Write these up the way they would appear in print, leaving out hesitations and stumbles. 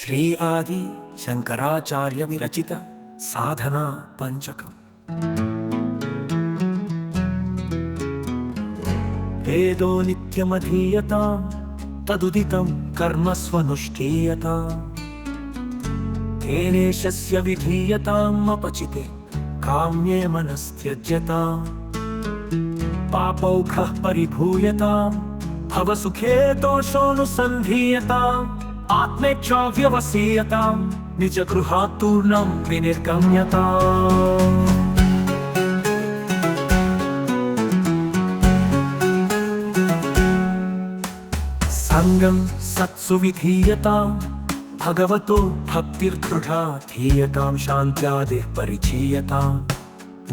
శ్రీ ఆది శంకరాచార్య విరచిత సాధనా పంచకం. వేదో నిత్యమధీయతాం తదుదితం కర్మస్వనుష్ఠీయతాం తేనేశస్య విధీయతాం అపచితే కామ్యే మనస్త్యజ్యతాం పాపౌఘః పరిభూయతాం భవసుఖే దోషోనుసంధీయతాం ఆత్మేచ్ఛా వ్యవసీయతాం నిజగృహాత్తూర్ణం వినిర్గమ్యతాం. సంగం సత్సు విధీయతాం భగవతో భక్తిర్దృఢా ధీయతాం శాంత్యాదిః పరిచీయతాం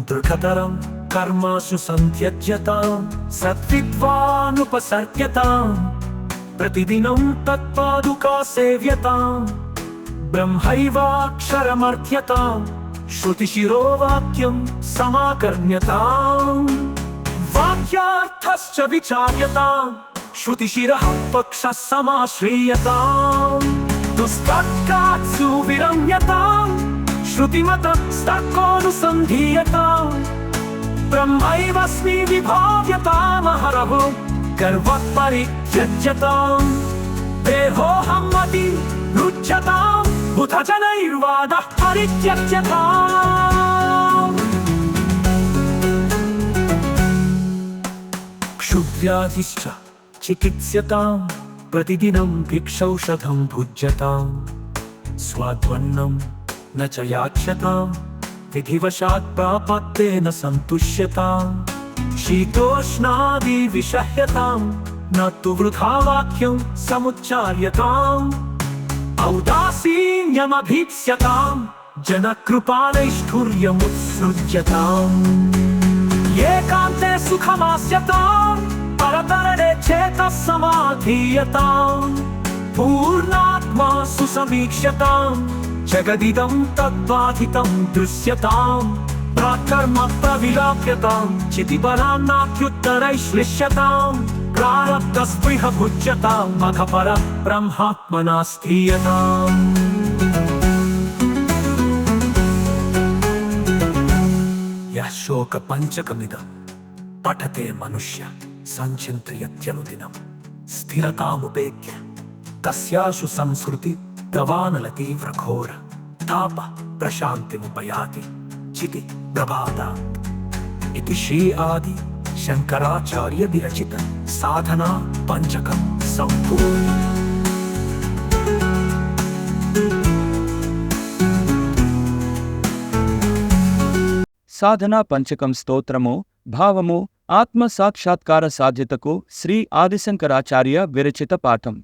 దృఢతరం కర్మాసు సంత్యజ్యతాం సద్విద్వానుపసర్గ్యతాం ప్రతిదినం తత్పాదుకా సేవ్యతాం బ్రహ్మైవాక్షరమర్థ్యతాం శృతిశిరో వాక్యం సమాకర్ణ్యతాం వాక్యార్థశ్చ విచార్యతాం శృతిశిరః పక్షః సమాశ్రీయతాం దుస్తర్కాత్సు విరమ్యతాం శృతిమతస్తర్కోనుసంధీయతాం బ్రహ్మైవస్మి విభావ్యతామహరహు గర్వః పరిత్యజ్యతాం దేహోహమ్మతి రుచ్యతాం బుధజనైర్వాదః పరిత్యజ్యతాం క్షుద్వ్యాధిశ్చ చికిత్స్యతాం ప్రతిదినం భిక్షౌషధం భుజ్యతాం స్వాధ్వన్నం న చ యాచ్యతాం విధివశాత్ ప్రాపత్తేన సంతుష్యతాం శీతోష్ణాది విషహ్యతాం న తు వృథా వాక్యం సముచ్చార్యతాం ఔదాసీన్యమభీప్స్యతాం జనకృపానైష్ఠుర్యముత్సృజ్యతాం ఏకాంతే సుఖమాస్యతాం పరతరణే చేతః సమాధీయతాం పూర్ణాత్మా సుసమీక్ష్యతాం జగదిదం తద్బాధితం దృశ్యతాం ప్రాకర్మ ప్రవిలాప్యతాం చితిబలాన్నాప్యుత్తరైశ్లిష్యతాం ప్రారబ్ధస్పృహ భుజ్యతాం మఘపర బ్రహ్మాత్మనా స్థీయతాం. యః శోక పంచకమిదం పఠతే మనుష్య సంచింతయత్యనుదినం స్థిరతాముపేక్ష్య తస్యాశు సంస్కృతి దవానలతీవ్రఘోర తాప ప్రశాంతిముపయాతి చితి ప్రభాతాత్. ఇది శ్రీ ఆది శంకరాచార్య విరచిత సాధనా పంచకం సంపూర్ణం. సాధనా పంచకం స్తోత్రము భావము ఆత్మ సాక్షాత్కార సాధ్యతకు శ్రీ ఆదిశంకరాచార్య విరచిత పాఠం.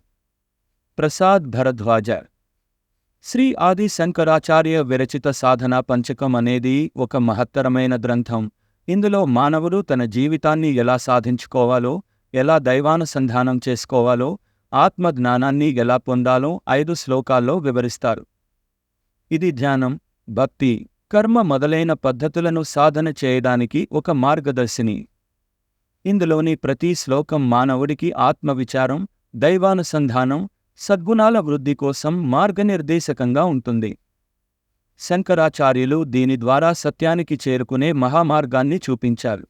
ప్రసాద్ భరద్వాజ. శ్రీ ఆది శంకరాచార్య విరచిత సాధనా పంచకం అనేది ఒక మహత్తరమైన గ్రంథం. ఇందులో మానవుడు తన జీవితాన్ని ఎలా సాధించుకోవాలో, ఎలా దైవానుసంధానం చేసుకోవాలో, ఆత్మజ్ఞానాన్ని ఎలా పొందాలో 5 శ్లోకాల్లో వివరిస్తారు. ఇది ధ్యానం, భక్తి, కర్మ మొదలైన పద్ధతులను సాధన చేయడానికి ఒక మార్గదర్శిని. ఇందులోని ప్రతి శ్లోకం మానవుడికి ఆత్మవిచారం, దైవానుసంధానం, సద్గుణాల వృద్ధి కోసం మార్గనిర్దేశకంగా ఉంటుంది. శంకరాచార్యులు దీని ద్వారా సత్యానికి చేరుకునే మహామార్గాన్ని చూపించారు.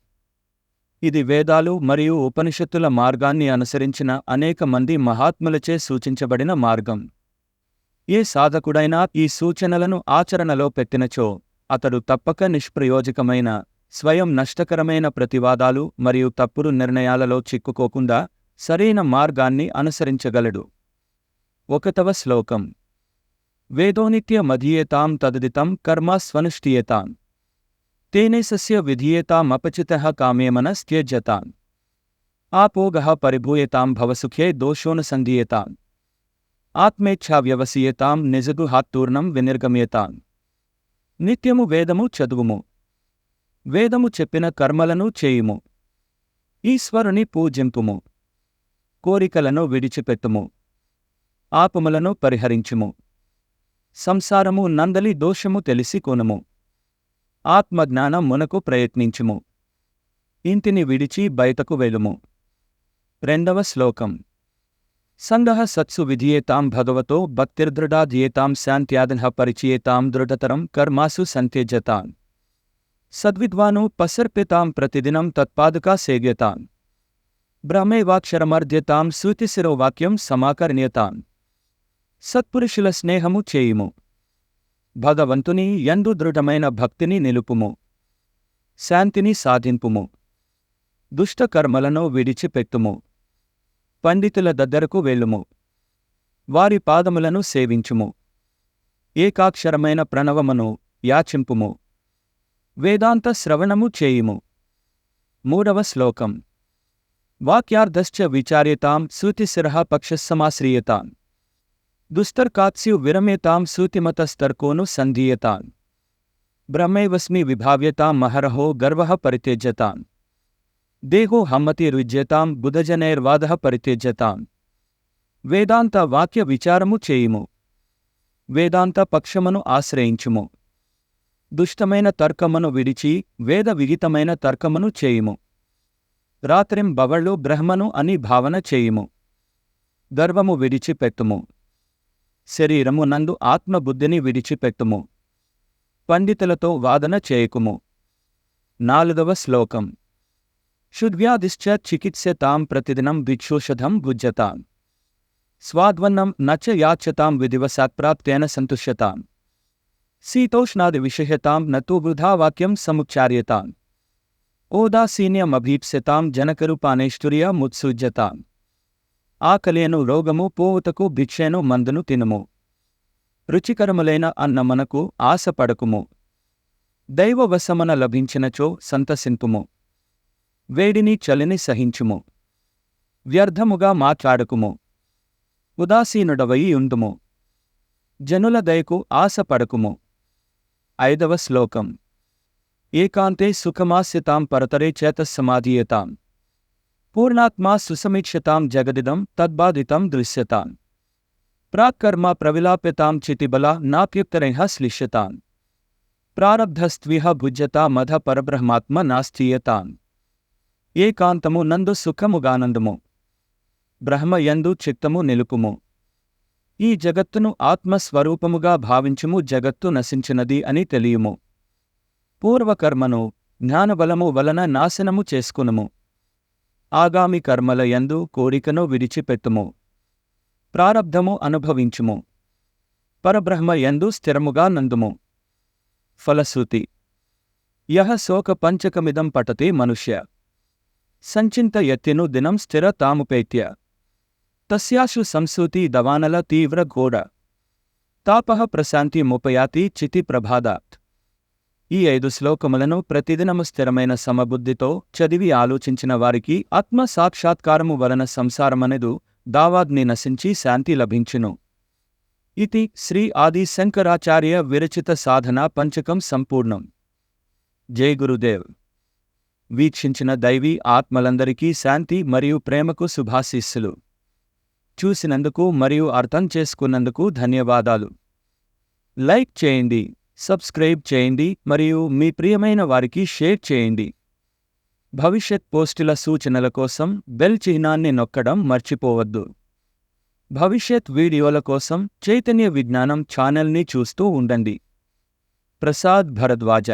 ఇది వేదాలు మరియు ఉపనిషత్తుల మార్గాన్ని అనుసరించిన అనేక మంది మహాత్ములచే సూచించబడిన మార్గం. ఏ సాధకుడైనా ఈ సూచనలను ఆచరణలో పెట్టినచో అతడు తప్పక నిష్ప్రయోజకమైన, స్వయం నష్టకరమైన ప్రతివాదాలు మరియు తప్పుడు నిర్ణయాలలో చిక్కుకోకుండా సరైన మార్గాన్ని అనుసరించగలడు. 1వ శ్లోకం. వేదోనిత్యమధీయతాం తదదితం కర్మ స్వనుష్ఠీయతాం తేనేశస్య విధీయతామపచితః కామ్యేమనస్త్యజ్యతాం ఆపోఘః పరిభూయతాం భవసుఖే దోషోనుసంధీయతాం ఆత్మేచ్ఛా వ్యవసీయతాం నిజగృహాత్తూర్ణం వినిర్గమ్యతాం. నిత్యము వేదము చదువుము, వేదము చెప్పిన కర్మలను చేయుము, ఈశ్వరుని పూజింపుము, కోరికలను విడిచిపెట్టుము, ఆపములను పరిహరించుము, సంసారము నందలి దోషము తెలిసి కొనుము, ఆత్మజ్ఞానం మునకు ప్రయత్నించుము, ఇంటిని విడిచి బయటకు వెలుము. 2వ శ్లోకం. సంగః సత్సు విధీయేతాం భగవతో భక్తిర్దృఢాధియేతాం శాంత్యాదనః పరిచయేతాం దృఢతరం కర్మాసు సంత్యజ్యతాం సద్విద్వాను పసర్ప్యతాం ప్రతిదినం తత్పాదుకా సేవ్యతాం బ్రహ్మైవాక్షరమర్ధ్యతాం సూతిశిరో వాక్యం సమాకర్ణ్యతాం సత్పురుషుల స్నేహము చేయుము భగవంతుని యందు దృఢమైన భక్తిని నిలుపుము శాంతిని సాధింపుము దుష్టకర్మలను విడిచిపెట్టుము పండితుల దగ్గరకు వెళ్ళుము వారి పాదములను సేవించుము ఏకాక్షరమైన ప్రణవమును యాచింపుము వేదాంత శ్రవణము చేయుము 3వ శ్లోకం వాక్యార్థశ్చ విచార్యతాం సూతిశిరః పక్షస్సమాశ్రీయతాం దుస్తర్కాత్స్యు విరమేతాం సూతిమతస్తర్కోను సంధీయతాం బ్రహ్మైవస్మి విభావ్యతాం మహరహో గర్వః పరిత్యజ్యతాం దేహో హమ్మతిరుజ్యతాం బుధజనైర్వాదః పరిత్యజ్యతాం వేదాంత వాక్య విచారము చేయుము వేదాంత పక్షమును ఆశ్రయించుము దుష్టమైన తర్కమును విడిచి వేద విహితమైన తర్కమును చేయుము రాత్రిం బవళ్ళు బ్రహ్మను అని భావన చేయుము గర్వము విడిచిపెట్టుము శరీరము నందు ఆత్మబుద్ధిని విడిచిపెట్టుము పండితులతో వాదన చేయకుము 4వ శ్లోకం శుద్వ్యాధిశ్చ చికిత్స్యతాం ప్రతిదినం భిక్షోషధం భుజ్యతాం స్వాద్వన్నం నచ యాచ్యతాం విధివసాత్ప్రాప్తేన సంతుష్యతాం శీతోష్ణాది విషహ్యతాం నతు వృధా వాక్యం సముచ్చార్యతాం ఓదాసీన్యమభీప్స్యతాం జనకరూపానేష్టుర్య ముత్సృజ్యతాం ఆకలేను రోగము పోవుటకు భిక్షేను మందును తినుము రుచికరములైన అన్నమనకు ఆశపడకుము దైవవశమన లభించినచో సంతసింతుము వేడిని చలిని సహించుము వ్యర్థముగా మాట్లాడకుము ఉదాసీనుడవై ఉండుము జనుల దయకు ఆశపడకుము 5వ శ్లోకం ఏకాంతే సుఖమాస్యతాం పరతరే చేతస్సమాధీయతాం పూర్ణాత్మా సుసమీక్ష్యతాం జగదిదం తద్బాధితం దృశ్యతాం ప్రాక్కర్మ ప్రవిలాప్యతాం చితిబల నాప్యుక్తరైః శ్లిష్యతాం ప్రారబ్ధస్త్విహ భుజ్యతా మధ పరబ్రహ్మాత్మ నాస్థీయతాం ఏకాంతము నందు సుఖముగానందము బ్రహ్మయందు చిత్తము నిలుపుము ఈ జగత్తును ఆత్మస్వరూపముగా భావించుము జగత్తు నశించినది అని తెలియుము పూర్వకర్మను జ్ఞానబలము వలన నాశనము చేసుకునుము ఆగామి కర్మల యందు కోరికను విడిచిపెట్టుము ప్రారబ్ధము అనుభవించుము పరబ్రహ్మ యందు స్థిరముగా నందుము ఫలశ్రుతి యః శోక పంచకమిదం పఠతే మనుష్య సంచింతయత్యను దినం స్థిర తాముపేత్య తస్యాశు సంసూతి దవానల తీవ్ర ఘోర తాపః ప్రశాంతి ముపయాతి చితి ప్రభాదాత్ ఈ 5 శ్లోకములను ప్రతిదినము స్థిరమైన సమబుద్ధితో చదివి ఆలోచించిన వారికి ఆత్మ సాక్షాత్కారము వలన సంసారమనెదు దావాగ్ని నశించి శాంతి లభించును. ఇతి శ్రీ ఆది శంకరాచార్య విరచిత సాధన పంచకం సంపూర్ణం. జై గురుదేవ్. వీక్షించిన దైవీ ఆత్మలందరికీ శాంతి మరియు ప్రేమకు శుభాశీస్సులు. చూసినందుకు మరియు అర్థం చేసుకున్నందుకు ధన్యవాదాలు. లైక్ చేయండి, సబ్స్క్రైబ్ చేయండి మరియు మీ ప్రియమైన వారికి షేర్ చేయండి. భవిష్యత్ పోస్టుల సూచనల కోసం బెల్ చిహ్నాన్ని నొక్కడం మర్చిపోవద్దు. భవిష్యత్ వీడియోల కోసం చైతన్య విజ్ఞానం ఛానల్ని చూస్తూ ఉండండి. ప్రసాద్ భరద్వాజ.